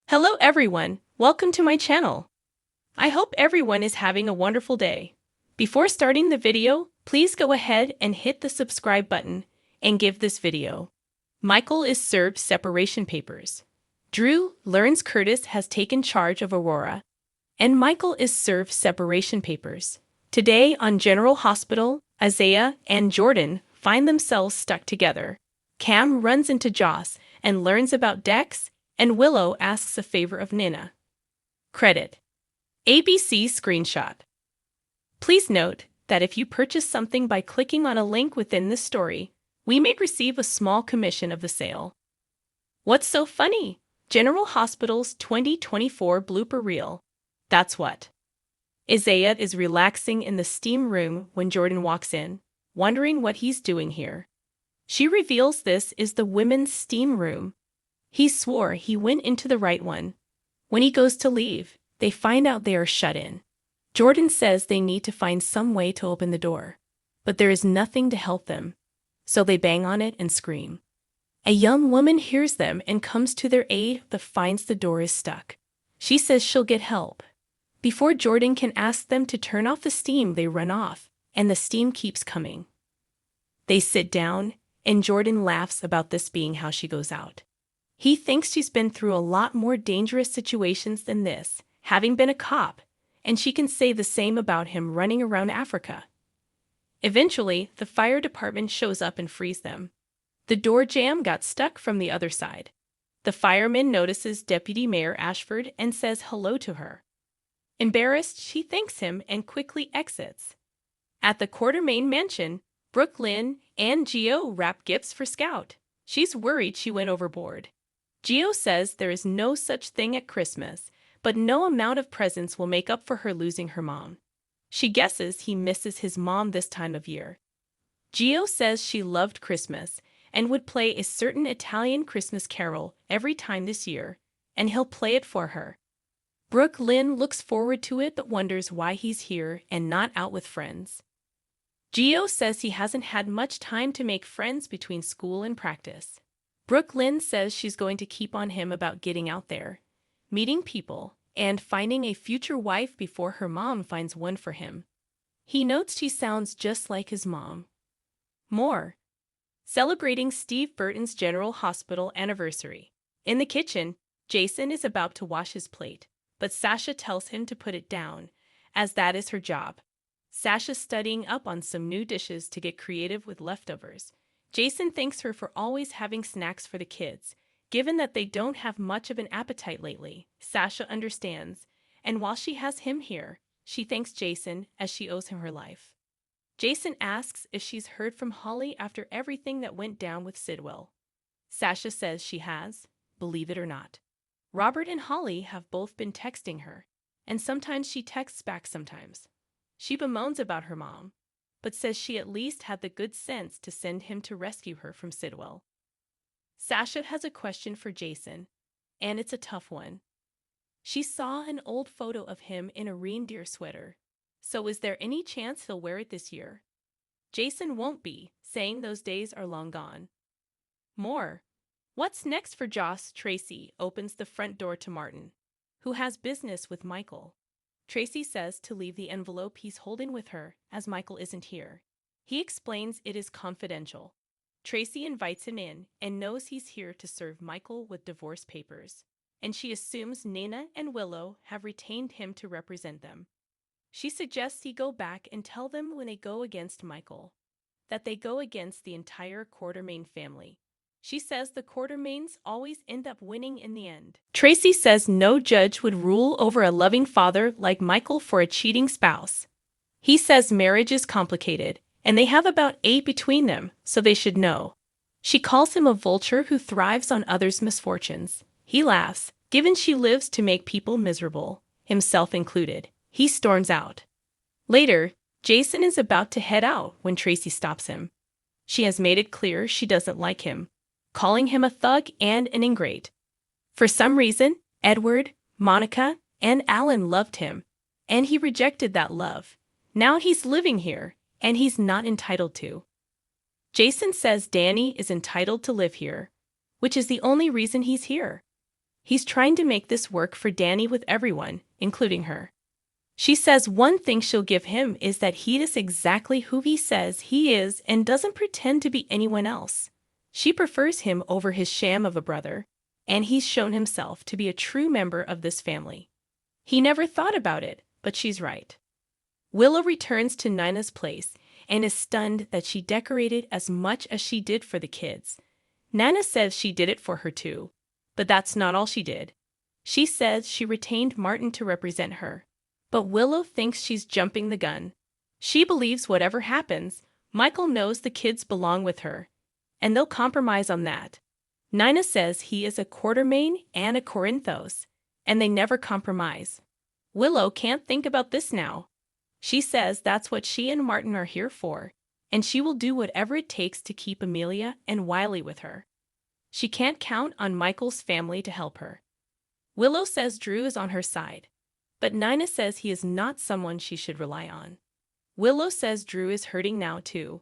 Hello everyone, welcome to my channel. I hope everyone is having a wonderful day. Before starting the video, please go ahead and hit the subscribe button and give this video. Michael is served separation papers. Drew learns Curtis has taken charge of Aurora, and Michael is served separation papers. Today on General Hospital, Isaiah and Jordan find themselves stuck together. Cam runs into Joss and learns about Dex, and Willow asks a favor of Nina. Credit: ABC screenshot. Please note that if you purchase something by clicking on a link within this story, we may receive a small commission of the sale. What's so funny? General Hospital's 2024 blooper reel. That's what. Isaiah is relaxing in the steam room when Jordan walks in, wondering what he's doing here. She reveals this is the women's steam room. He swore he went into the right one. When he goes to leave, they find out they are shut in. Jordan says they need to find some way to open the door, but there is nothing to help them, so they bang on it and scream. A young woman hears them and comes to their aid but finds the door is stuck. She says she'll get help. Before Jordan can ask them to turn off the steam, they run off, and the steam keeps coming. They sit down, and Jordan laughs about this being how she goes out. He thinks she's been through a lot more dangerous situations than this, having been a cop, and she can say the same about him running around Africa. Eventually, the fire department shows up and frees them. The door jamb got stuck from the other side. The fireman notices Deputy Mayor Ashford and says hello to her. Embarrassed, she thanks him and quickly exits. At the Quartermain mansion, Brooklyn and Gio wrap gifts for Scout. She's worried she went overboard. Gio says there is no such thing at Christmas, but no amount of presents will make up for her losing her mom. She guesses he misses his mom this time of year. Gio says she loved Christmas and would play a certain Italian Christmas carol every time this year, and he'll play it for her. Brooklyn looks forward to it but wonders why he's here and not out with friends. Gio says he hasn't had much time to make friends between school and practice. Brooklyn says she's going to keep on him about getting out there, meeting people, and finding a future wife before her mom finds one for him. He notes she sounds just like his mom. More. Celebrating Steve Burton's General Hospital anniversary. In the kitchen, Jason is about to wash his plate, but Sasha tells him to put it down, as that is her job. Sasha's studying up on some new dishes to get creative with leftovers. Jason thanks her for always having snacks for the kids, given that they don't have much of an appetite lately. Sasha understands, and while she has him here, she thanks Jason as she owes him her life. Jason asks if she's heard from Holly after everything that went down with Sidwell. Sasha says she has, believe it or not. Robert and Holly have both been texting her, and sometimes she texts back sometimes. She bemoans about her mom, but says she at least had the good sense to send him to rescue her from Sidwell. Sasha has a question for Jason, and it's a tough one. She saw an old photo of him in a reindeer sweater, so is there any chance he'll wear it this year? Jason won't be, saying those days are long gone. More. What's next for Joss? Tracy opens the front door to Martin, who has business with Michael. Tracy says to leave the envelope he's holding with her, as Michael isn't here. He explains it is confidential. Tracy invites him in and knows he's here to serve Michael with divorce papers, and she assumes Nina and Willow have retained him to represent them. She suggests he go back and tell them when they go against Michael, that they go against the entire Quartermain family. She says the Quartermains always end up winning in the end. Tracy says no judge would rule over a loving father like Michael for a cheating spouse. He says marriage is complicated, and they have about 8 between them, so they should know. She calls him a vulture who thrives on others' misfortunes. He laughs, given she lives to make people miserable, himself included. He storms out. Later, Jason is about to head out when Tracy stops him. She has made it clear she doesn't like him, calling him a thug and an ingrate. For some reason, Edward, Monica, and Alan loved him, and he rejected that love. Now he's living here, and he's not entitled to. Jason says Danny is entitled to live here, which is the only reason he's here. He's trying to make this work for Danny with everyone, including her. She says one thing she'll give him is that he is exactly who he says he is and doesn't pretend to be anyone else. She prefers him over his sham of a brother, and he's shown himself to be a true member of this family. He never thought about it, but she's right. Willow returns to Nina's place and is stunned that she decorated as much as she did for the kids. Nina says she did it for her too, but that's not all she did. She says she retained Martin to represent her. But Willow thinks she's jumping the gun. She believes whatever happens, Michael knows the kids belong with her, and they'll compromise on that. Nina says he is a Quartermain and a Corinthos, and they never compromise. Willow can't think about this now. She says that's what she and Martin are here for, and she will do whatever it takes to keep Amelia and Wiley with her. She can't count on Michael's family to help her. Willow says Drew is on her side, but Nina says he is not someone she should rely on. Willow says Drew is hurting now too.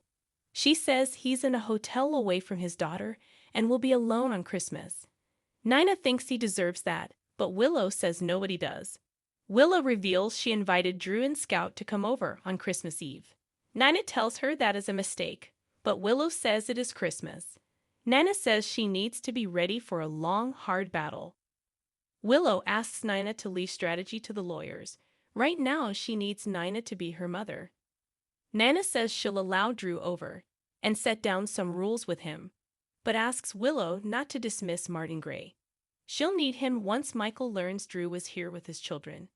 She says he's in a hotel away from his daughter and will be alone on Christmas. Nina thinks he deserves that, but Willow says nobody does. Willow reveals she invited Drew and Scout to come over on Christmas Eve. Nina tells her that is a mistake, but Willow says it is Christmas. Nina says she needs to be ready for a long, hard battle. Willow asks Nina to leave strategy to the lawyers. Right now, she needs Nina to be her mother. Nina says she'll allow Drew over and set down some rules with him, but asks Willow not to dismiss Martin Gray. She'll need him once Michael learns Drew was here with his children.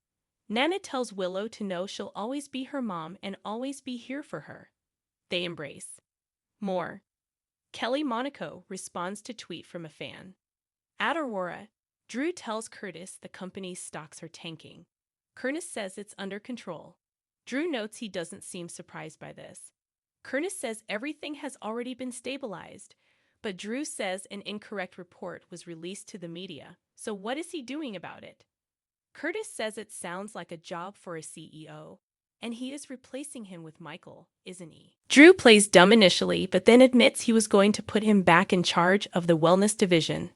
Nina tells Willow to know she'll always be her mom and always be here for her. They embrace. More. Kelly Monaco responds to tweet from a fan. At Aurora, Drew tells Curtis the company's stocks are tanking. Curtis says it's under control. Drew notes he doesn't seem surprised by this. Curtis says everything has already been stabilized, but Drew says an incorrect report was released to the media, so what is he doing about it? Curtis says it sounds like a job for a CEO, and he is replacing him with Michael, isn't he? Drew plays dumb initially, but then admits he was going to put him back in charge of the wellness division.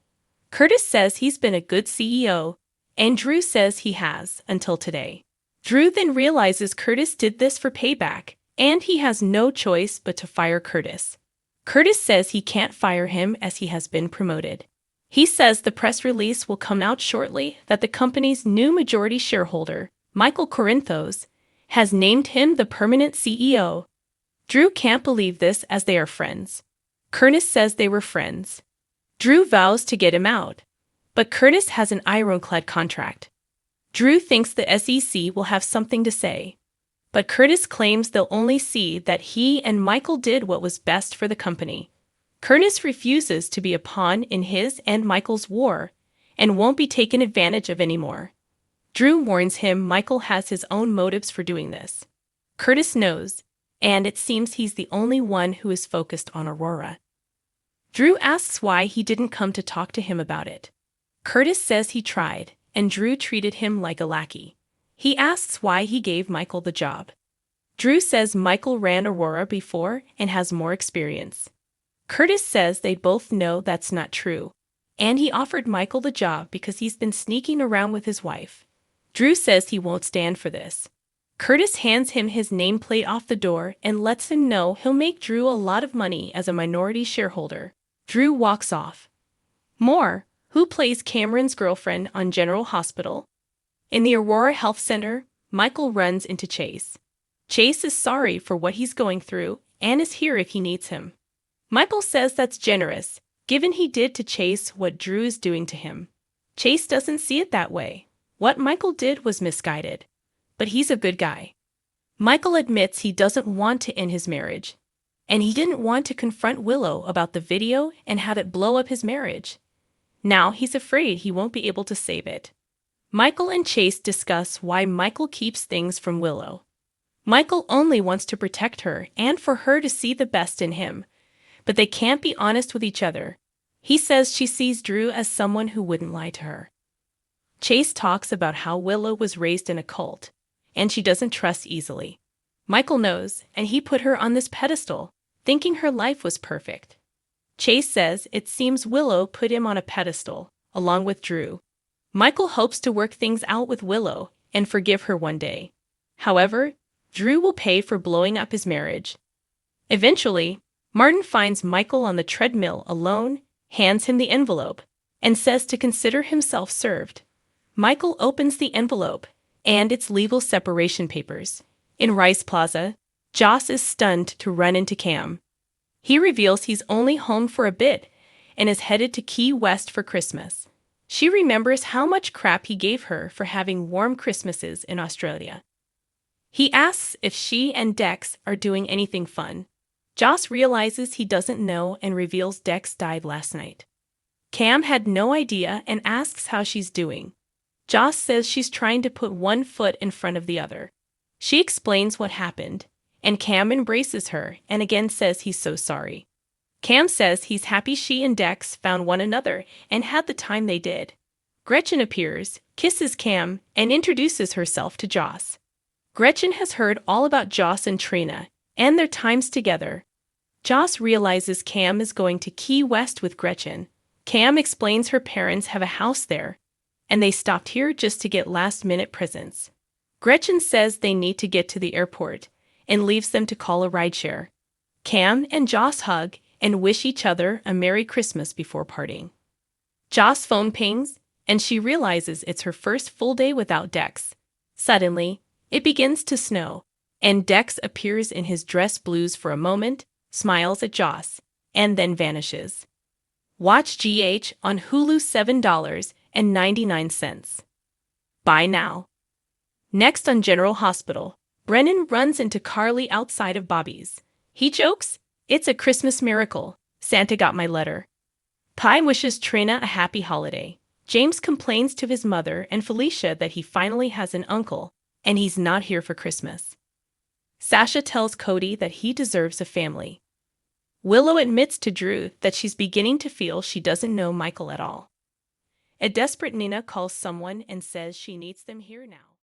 Curtis says he's been a good CEO, and Drew says he has, until today. Drew then realizes Curtis did this for payback, and he has no choice but to fire Curtis. Curtis says he can't fire him as he has been promoted. He says the press release will come out shortly that the company's new majority shareholder, Michael Corinthos, has named him the permanent CEO. Drew can't believe this as they are friends. Curtis says they were friends. Drew vows to get him out, but Curtis has an ironclad contract. Drew thinks the SEC will have something to say, but Curtis claims they'll only see that he and Michael did what was best for the company. Curtis refuses to be a pawn in his and Michael's war and won't be taken advantage of anymore. Drew warns him Michael has his own motives for doing this. Curtis knows, and it seems he's the only one who is focused on Aurora. Drew asks why he didn't come to talk to him about it. Curtis says he tried, and Drew treated him like a lackey. He asks why he gave Michael the job. Drew says Michael ran Aurora before and has more experience. Curtis says they both know that's not true, and he offered Michael the job because he's been sneaking around with his wife. Drew says he won't stand for this. Curtis hands him his nameplate off the door and lets him know he'll make Drew a lot of money as a minority shareholder. Drew walks off. More. Who plays Cameron's girlfriend on General Hospital? In the Aurora Health Center, Michael runs into Chase. Chase is sorry for what he's going through and is here if he needs him. Michael says that's generous, given he did to Chase what Drew is doing to him. Chase doesn't see it that way. What Michael did was misguided, but he's a good guy. Michael admits he doesn't want to end his marriage, and he didn't want to confront Willow about the video and have it blow up his marriage. Now he's afraid he won't be able to save it. Michael and Chase discuss why Michael keeps things from Willow. Michael only wants to protect her and for her to see the best in him, but they can't be honest with each other. He says she sees Drew as someone who wouldn't lie to her. Chase talks about how Willow was raised in a cult, and she doesn't trust easily. Michael knows, and he put her on this pedestal, thinking her life was perfect. Chase says it seems Willow put him on a pedestal, along with Drew. Michael hopes to work things out with Willow and forgive her one day. However, Drew will pay for blowing up his marriage. Eventually, Martin finds Michael on the treadmill alone, hands him the envelope, and says to consider himself served. Michael opens the envelope, and it's legal separation papers. In Rice Plaza, Joss is stunned to run into Cam. He reveals he's only home for a bit and is headed to Key West for Christmas. She remembers how much crap he gave her for having warm Christmases in Australia. He asks if she and Dex are doing anything fun. Joss realizes he doesn't know and reveals Dex died last night. Cam had no idea and asks how she's doing. Joss says she's trying to put one foot in front of the other. She explains what happened, and Cam embraces her and again says he's so sorry. Cam says he's happy she and Dex found one another and had the time they did. Gretchen appears, kisses Cam, and introduces herself to Joss. Gretchen has heard all about Joss and Trina and their times together. Joss realizes Cam is going to Key West with Gretchen. Cam explains her parents have a house there, and they stopped here just to get last-minute presents. Gretchen says they need to get to the airport and leaves them to call a rideshare. Cam and Joss hug and wish each other a Merry Christmas before parting. Joss' phone pings, and she realizes it's her first full day without Dex. Suddenly, it begins to snow, and Dex appears in his dress blues for a moment, smiles at Joss, and then vanishes. Watch GH on Hulu $7.99. Buy now. Next on General Hospital, Brennan runs into Carly outside of Bobby's. He jokes, "It's a Christmas miracle. Santa got my letter." Pye wishes Trina a happy holiday. James complains to his mother and Felicia that he finally has an uncle, and he's not here for Christmas. Sasha tells Cody that he deserves a family. Willow admits to Drew that she's beginning to feel she doesn't know Michael at all. A desperate Nina calls someone and says she needs them here now.